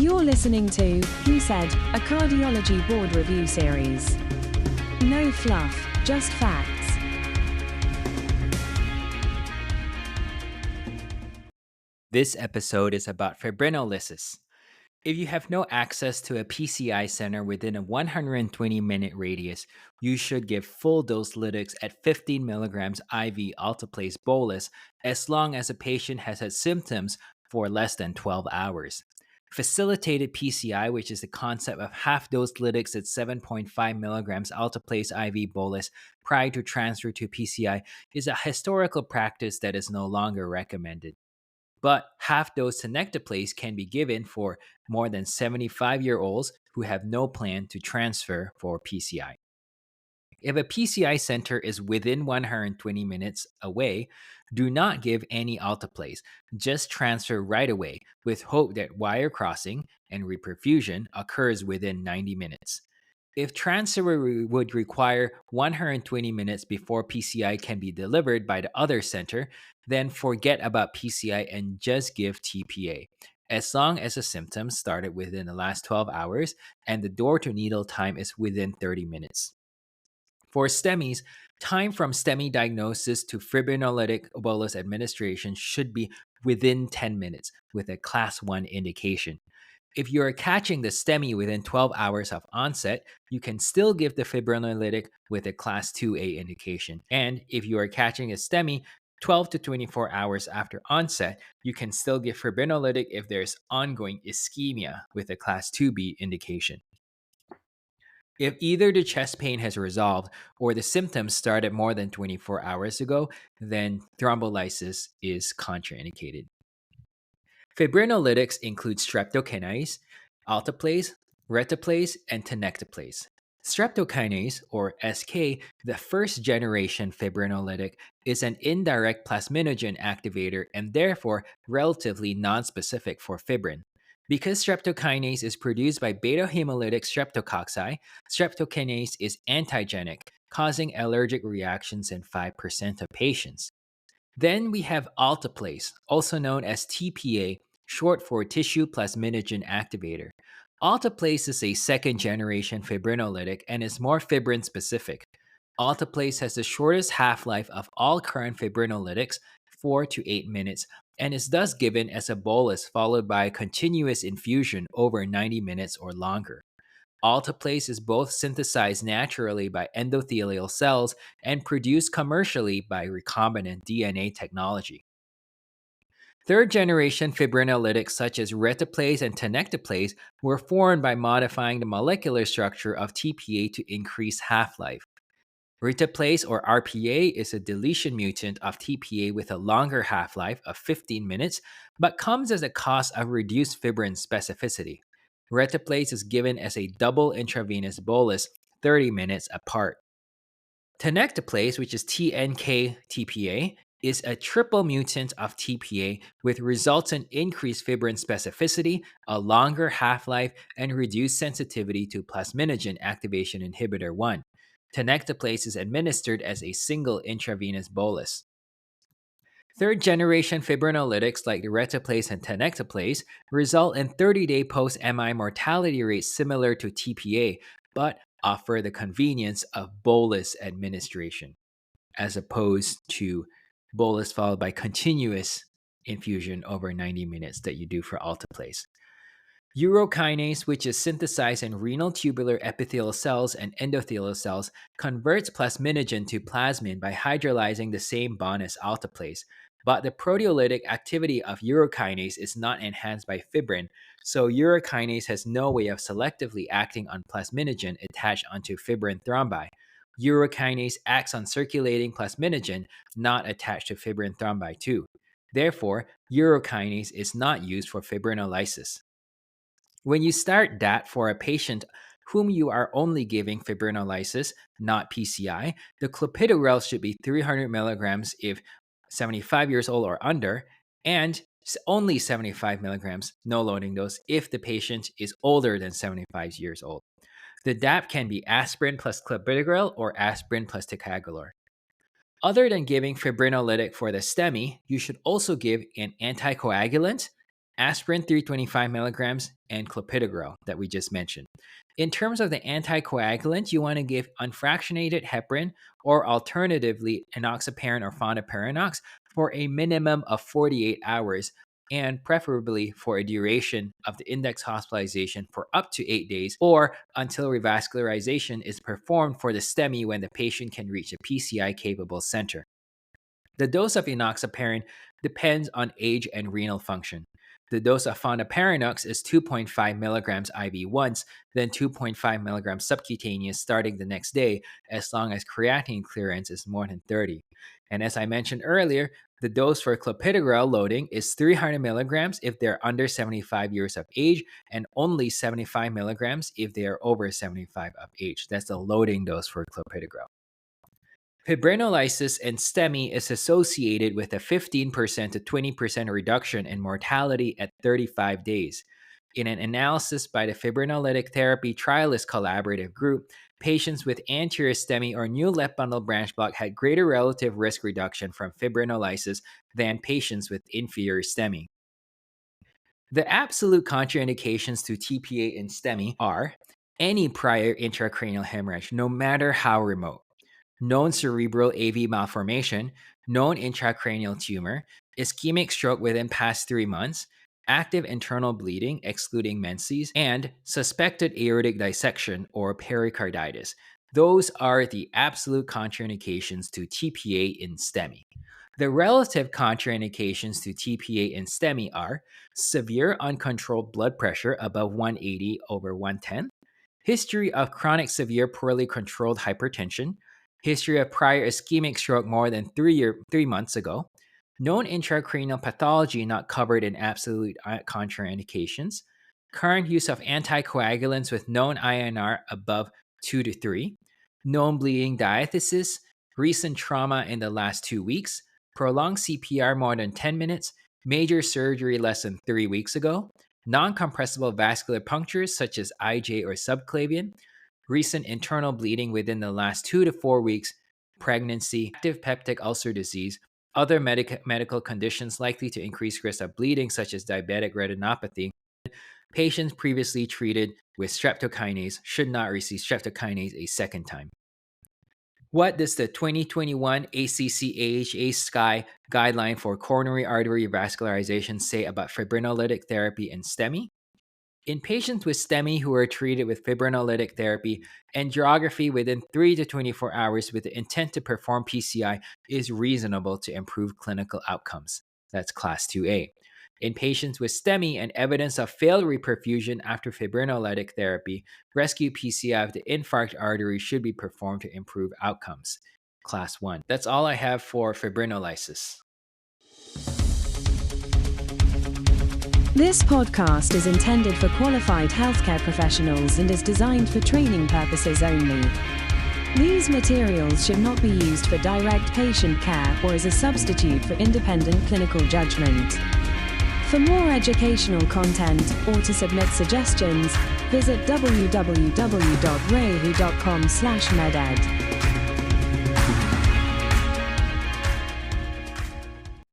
You're listening to Who Said, a Cardiology Board Review series. No fluff, just facts. This episode is about fibrinolysis. If you have no access to a PCI center within a 120-minute radius, you should give full dose lytics at 15 milligrams IV alteplase bolus as long as a patient has had symptoms for less than 12 hours. Facilitated PCI, which is the concept of half-dose lytics at 7.5 milligrams alteplase IV bolus prior to transfer to PCI, is a historical practice that is no longer recommended. But half-dose tenecteplase can be given for more than 75-year-olds who have no plan to transfer for PCI. If a PCI center is within 120 minutes away, do not give any alteplase. Just transfer right away with hope that wire crossing and reperfusion occurs within 90 minutes. If transfer would require 120 minutes before PCI can be delivered by the other center, then forget about PCI and just give TPA, as long as the symptoms started within the last 12 hours and the door-to-needle time is within 30 minutes. For STEMIs, time from STEMI diagnosis to fibrinolytic bolus administration should be within 10 minutes with a Class 1 indication. If you are catching the STEMI within 12 hours of onset, you can still give the fibrinolytic with a Class 2A indication. And if you are catching a STEMI 12 to 24 hours after onset, you can still give fibrinolytic if there's ongoing ischemia with a Class 2B indication. If either the chest pain has resolved or the symptoms started more than 24 hours ago, then thrombolysis is contraindicated. Fibrinolytics include streptokinase, alteplase, reteplase, and tenecteplase. Streptokinase, or SK, the first generation fibrinolytic, is an indirect plasminogen activator and therefore relatively nonspecific for fibrin. Because streptokinase is produced by beta-hemolytic streptococci, streptokinase is antigenic, causing allergic reactions in 5% of patients. Then we have alteplase, also known as TPA, short for tissue plasminogen activator. Alteplase is a second-generation fibrinolytic and is more fibrin-specific. Alteplase has the shortest half-life of all current fibrinolytics, 4 to 8 minutes, and is thus given as a bolus followed by a continuous infusion over 90 minutes or longer. Alteplase is both synthesized naturally by endothelial cells and produced commercially by recombinant DNA technology. Third-generation fibrinolytics such as reteplase and tenecteplase were formed by modifying the molecular structure of TPA to increase half-life. Reteplase, or RPA, is a deletion mutant of TPA with a longer half-life of 15 minutes, but comes as a cost of reduced fibrin specificity. Reteplase is given as a double intravenous bolus 30 minutes apart. Tenecteplase, which is TNK-TPA, is a triple mutant of TPA with resultant increased fibrin specificity, a longer half-life, and reduced sensitivity to plasminogen activation inhibitor 1. Tenecteplase is administered as a single intravenous bolus. Third-generation fibrinolytics like the reteplase and tenecteplase result in 30-day post-MI mortality rates similar to TPA, but offer the convenience of bolus administration, as opposed to bolus followed by continuous infusion over 90 minutes that you do for alteplase. Urokinase, which is synthesized in renal tubular epithelial cells and endothelial cells, converts plasminogen to plasmin by hydrolyzing the same bond as alteplase. But the proteolytic activity of urokinase is not enhanced by fibrin, so urokinase has no way of selectively acting on plasminogen attached onto fibrin thrombi. Urokinase acts on circulating plasminogen not attached to fibrin thrombi too. Therefore, urokinase is not used for fibrinolysis. When you start DAT for a patient whom you are only giving fibrinolysis, not PCI, the clopidogrel should be 300 milligrams if 75 years old or under, and only 75 milligrams, no loading dose, if the patient is older than 75 years old. The DAP can be aspirin plus clopidogrel or aspirin plus ticagrelor. Other than giving fibrinolytic for the STEMI, you should also give an anticoagulant, aspirin 325 milligrams, and clopidogrel that we just mentioned. In terms of the anticoagulant, you want to give unfractionated heparin or alternatively enoxaparin or fondaparinux for a minimum of 48 hours and preferably for a duration of the index hospitalization for up to 8 days or until revascularization is performed for the STEMI when the patient can reach a PCI-capable center. The dose of enoxaparin depends on age and renal function. The dose of fondaparinux is 2.5 milligrams IV once, then 2.5 milligrams subcutaneous starting the next day, as long as creatinine clearance is more than 30. And as I mentioned earlier, the dose for clopidogrel loading is 300 milligrams if they're under 75 years of age, and only 75 milligrams if they are over 75 of age. That's the loading dose for clopidogrel. Fibrinolysis and STEMI is associated with a 15% to 20% reduction in mortality at 35 days. In an analysis by the Fibrinolytic Therapy Trialist Collaborative Group, patients with anterior STEMI or new left bundle branch block had greater relative risk reduction from fibrinolysis than patients with inferior STEMI. The absolute contraindications to TPA in STEMI are any prior intracranial hemorrhage, no matter how remote, known cerebral AV malformation, known intracranial tumor, ischemic stroke within past 3 months, active internal bleeding excluding menses, and suspected aortic dissection or pericarditis. Those are the absolute contraindications to TPA in STEMI. The relative contraindications to TPA in STEMI are severe uncontrolled blood pressure above 180 over 110, history of chronic severe poorly controlled hypertension, history of prior ischemic stroke more than 3 months ago, known intracranial pathology not covered in absolute contraindications, current use of anticoagulants with known INR above 2 to 3, known bleeding diathesis, recent trauma in the last 2 weeks, prolonged CPR more than 10 minutes, major surgery less than 3 weeks ago, non-compressible vascular punctures such as IJ or subclavian, recent internal bleeding within the last 2 to 4 weeks, pregnancy, active peptic ulcer disease, other medical conditions likely to increase risk of bleeding such as diabetic retinopathy. Patients previously treated with streptokinase should not receive streptokinase a second time. What does the 2021 ACC/AHA SKY guideline for coronary artery vascularization say about fibrinolytic therapy in STEMI? In patients with STEMI who are treated with fibrinolytic therapy, angiography within 3 to 24 hours with the intent to perform PCI is reasonable to improve clinical outcomes. That's Class 2A. In patients with STEMI and evidence of failed reperfusion after fibrinolytic therapy, rescue PCI of the infarct artery should be performed to improve outcomes. Class 1. That's all I have for fibrinolysis. This podcast is intended for qualified healthcare professionals and is designed for training purposes only. These materials should not be used for direct patient care or as a substitute for independent clinical judgment. For more educational content or to submit suggestions, visit www.rehu.com/meded.